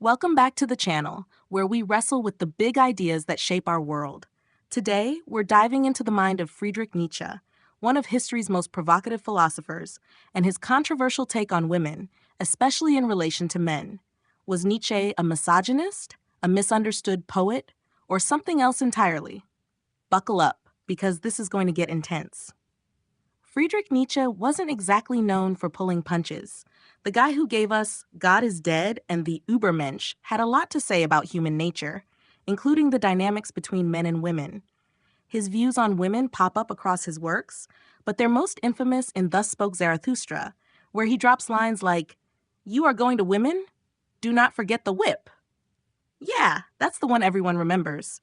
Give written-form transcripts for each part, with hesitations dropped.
Welcome back to the channel, where we wrestle with the big ideas that shape our world. Today, we're diving into the mind of Friedrich Nietzsche, one of history's most provocative philosophers, and his controversial take on women, especially in relation to men. Was Nietzsche a misogynist, a misunderstood poet, or something else entirely? Buckle up, because this is going to get intense. Friedrich Nietzsche wasn't exactly known for pulling punches. The guy who gave us God is Dead and the Übermensch had a lot to say about human nature, including the dynamics between men and women. His views on women pop up across his works, but they're most infamous in Thus Spoke Zarathustra, where he drops lines like, "You are going to women? Do not forget the whip." Yeah, that's the one everyone remembers.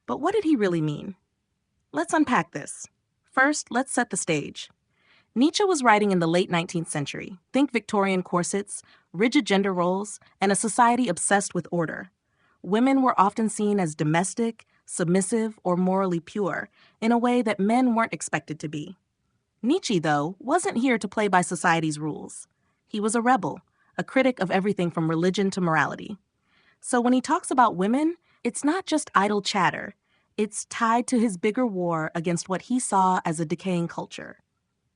But what did he really mean? Let's unpack this. First, let's set the stage. Nietzsche was writing in the late 19th century. Think Victorian corsets, rigid gender roles, and a society obsessed with order. Women were often seen as domestic, submissive, or morally pure, in a way that men weren't expected to be. Nietzsche, though, wasn't here to play by society's rules. He was a rebel, a critic of everything from religion to morality. So when he talks about women, it's not just idle chatter. It's tied to his bigger war against what he saw as a decaying culture.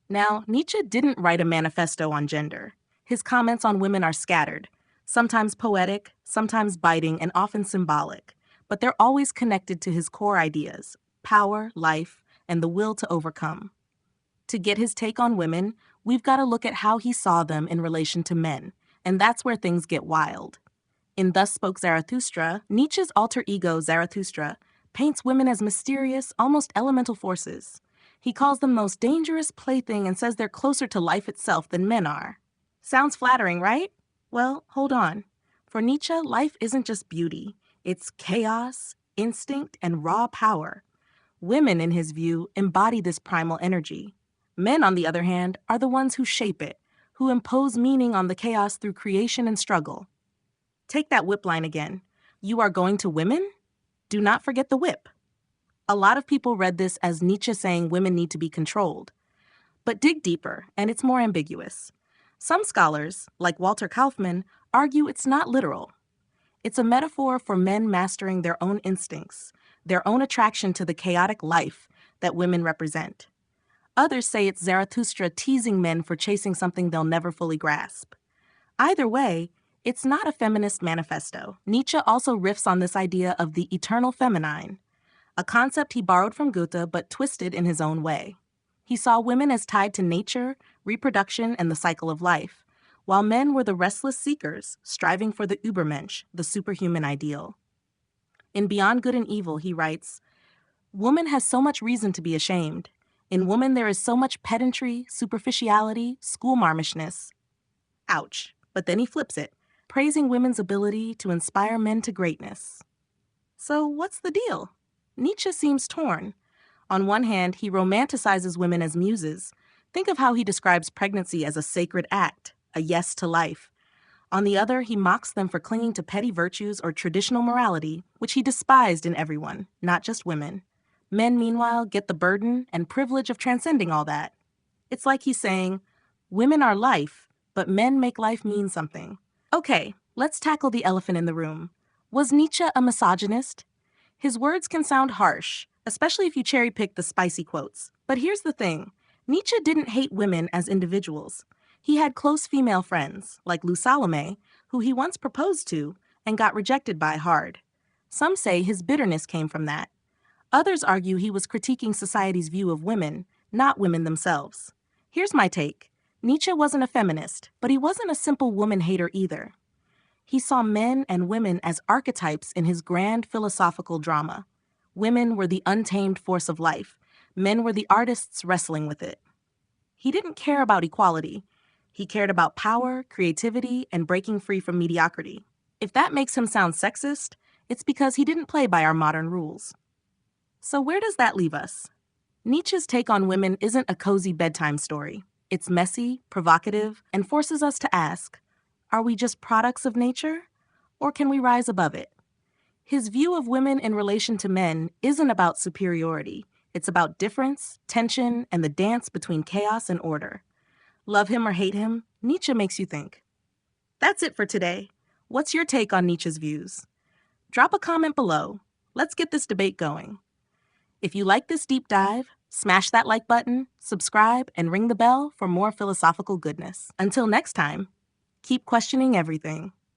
Now, Nietzsche didn't write a manifesto on gender. His comments on women are scattered, sometimes poetic, sometimes biting, and often symbolic, but they're always connected to his core ideas: power, life, and the will to overcome. To get his take on women, we've got to look at how he saw them in relation to men, and that's where things get wild. In Thus Spoke Zarathustra, Nietzsche's alter ego, Zarathustra, paints women as mysterious, almost elemental forces. He calls them the most dangerous plaything and says they're closer to life itself than men are. Sounds flattering, right? Well, hold on. For Nietzsche, life isn't just beauty. It's chaos, instinct, and raw power. Women, in his view, embody this primal energy. Men, on the other hand, are the ones who shape it, who impose meaning on the chaos through creation and struggle. Take that whip line again. You are going to women? Do not forget the whip. A lot of people read this as Nietzsche saying women need to be controlled. But dig deeper, and it's more ambiguous. Some scholars, like Walter Kaufmann, argue it's not literal. It's a metaphor for men mastering their own instincts, their own attraction to the chaotic life that women represent. Others say it's Zarathustra teasing men for chasing something they'll never fully grasp. Either way, it's not a feminist manifesto. Nietzsche also riffs on this idea of the eternal feminine, a concept he borrowed from Goethe but twisted in his own way. He saw women as tied to nature, reproduction, and the cycle of life, while men were the restless seekers, striving for the Übermensch, the superhuman ideal. In Beyond Good and Evil, he writes, "Woman has so much reason to be ashamed. In woman there is so much pedantry, superficiality, schoolmarmishness." Ouch. But then he flips it, praising women's ability to inspire men to greatness. So what's the deal? Nietzsche seems torn. On one hand, he romanticizes women as muses. Think of how he describes pregnancy as a sacred act, a yes to life. On the other, he mocks them for clinging to petty virtues or traditional morality, which he despised in everyone, not just women. Men, meanwhile, get the burden and privilege of transcending all that. It's like he's saying, women are life, but men make life mean something. Okay, let's tackle the elephant in the room. Was Nietzsche a misogynist? His words can sound harsh, especially if you cherry-pick the spicy quotes. But here's the thing. Nietzsche didn't hate women as individuals. He had close female friends, like Lou Salome, who he once proposed to and got rejected by hard. Some say his bitterness came from that. Others argue he was critiquing society's view of women, not women themselves. Here's my take. Nietzsche wasn't a feminist, but he wasn't a simple woman hater either. He saw men and women as archetypes in his grand philosophical drama. Women were the untamed force of life. Men were the artists wrestling with it. He didn't care about equality. He cared about power, creativity, and breaking free from mediocrity. If that makes him sound sexist, it's because he didn't play by our modern rules. So where does that leave us? Nietzsche's take on women isn't a cozy bedtime story. It's messy, provocative, and forces us to ask, are we just products of nature, or can we rise above it? His view of women in relation to men isn't about superiority. It's about difference, tension, and the dance between chaos and order. Love him or hate him, Nietzsche makes you think. That's it for today. What's your take on Nietzsche's views? Drop a comment below. Let's get this debate going. If you like this deep dive, smash that like button, subscribe, and ring the bell for more philosophical goodness. Until next time, keep questioning everything.